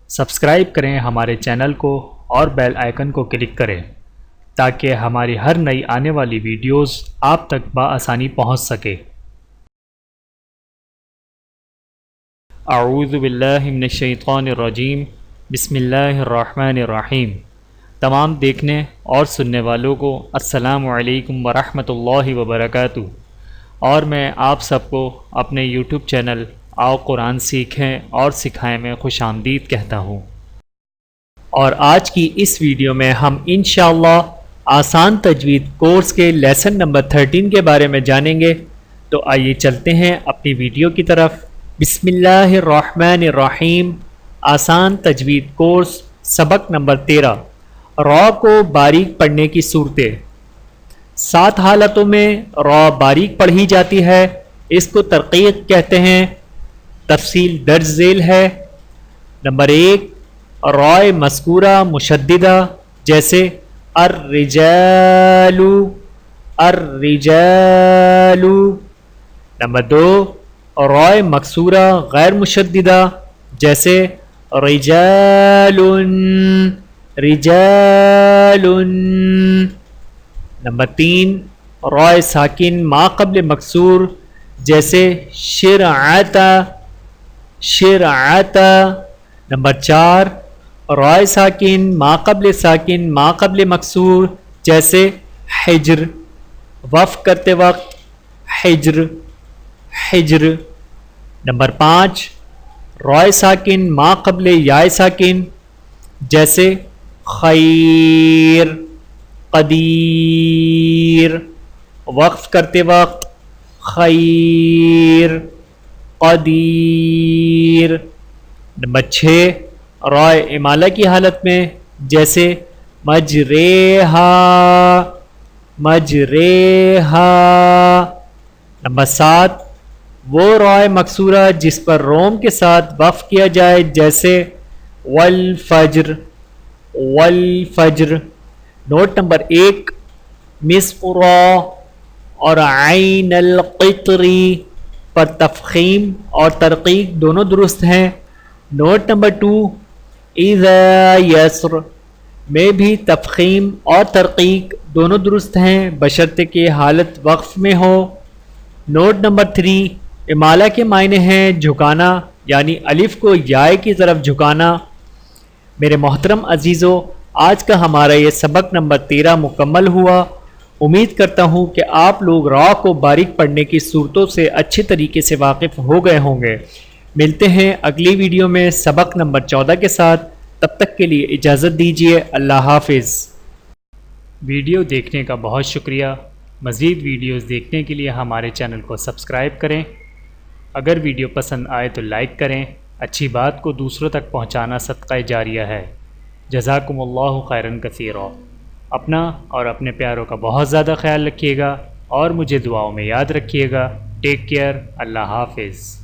Subscribe کریں ہمارے channel کو اور بیل آئیکن کو کلک کریں تاکہ ہماری ہر نئی آنے والی ویڈیوز آپ تک بآسانی پہنچ سکے۔ اعوذ باللہ من الشیطان الرجیم، بسم اللہ الرحمن الرحیم۔ تمام دیکھنے اور سننے والوں کو السلام علیکم ورحمۃ اللہ وبرکاتہ، اور میں آپ سب کو اپنے یوٹیوب چینل آؤ قرآن سیکھیں اور سکھائیں میں خوش آمدید کہتا ہوں۔ اور آج کی اس ویڈیو میں ہم انشاءاللہ آسان تجوید کورس کے لیسن نمبر 13 کے بارے میں جانیں گے۔ تو آئیے چلتے ہیں اپنی ویڈیو کی طرف۔ بسم اللہ الرحمن الرحیم۔ آسان تجوید کورس سبق نمبر 13، را کو باریک پڑھنے کی صورتیں۔ 7 حالتوں میں را باریک پڑھی جاتی ہے، اس کو ترقیق کہتے ہیں۔ تفصیل درج ذیل ہے۔ نمبر 1، رائے مذکورہ مشددہ جیسے الرجال، الرجال۔ نمبر 2، رائے مکسورہ غیر مشددہ جیسے رجال، رجال۔ نمبر 3، رائے ساکن ما قبل مکسور جیسے شرعت، شرعت۔ نمبر 4، رائے ساکن ما قبل ساکن ما قبل مکسور جیسے حجر، وقف کرتے وقت حجر، حجر۔ نمبر 5، رائے ساکن ما قبل یائے ساکن جیسے خیر، قدیر، وقف کرتے وقت خیر، قدیر۔ نمبر 6، رائے امالہ کی حالت میں جیسے مجریہا، مجریہا۔ نمبر 7، وہ رائے مکسورہ جس پر روم کے ساتھ وقف کیا جائے جیسے والفجر، والفجر۔ نوٹ نمبر 1، مصف را اور عین القطری پر تفخیم اور ترقیق دونوں درست ہیں۔ نوٹ نمبر 2، اذا یسر میں بھی تفخیم اور ترقیق دونوں درست ہیں بشرطے کہ حالت وقف میں ہو۔ نوٹ نمبر 3، امالہ کے معنی ہیں جھکانا، یعنی الف کو یائے کی طرف جھکانا۔ میرے محترم عزیزو، آج کا ہمارا یہ سبق نمبر 13 مکمل ہوا۔ امید کرتا ہوں کہ آپ لوگ را کو باریک پڑھنے کی صورتوں سے اچھی طریقے سے واقف ہو گئے ہوں گے۔ ملتے ہیں اگلی ویڈیو میں سبق نمبر 14 کے ساتھ، تب تک کے لیے اجازت دیجیے۔ اللہ حافظ۔ ویڈیو دیکھنے کا بہت شکریہ۔ مزید ویڈیوز دیکھنے کے لیے ہمارے چینل کو سبسکرائب کریں۔ اگر ویڈیو پسند آئے تو لائک کریں۔ اچھی بات کو دوسروں تک پہنچانا صدقہ جاریہ ہے۔ جزاکم اللہ خیراً کثیرا۔ اپنا اور اپنے پیاروں کا بہت زیادہ خیال رکھیے گا اور مجھے دعاؤں میں یاد رکھیے گا۔ Take care. اللہ حافظ۔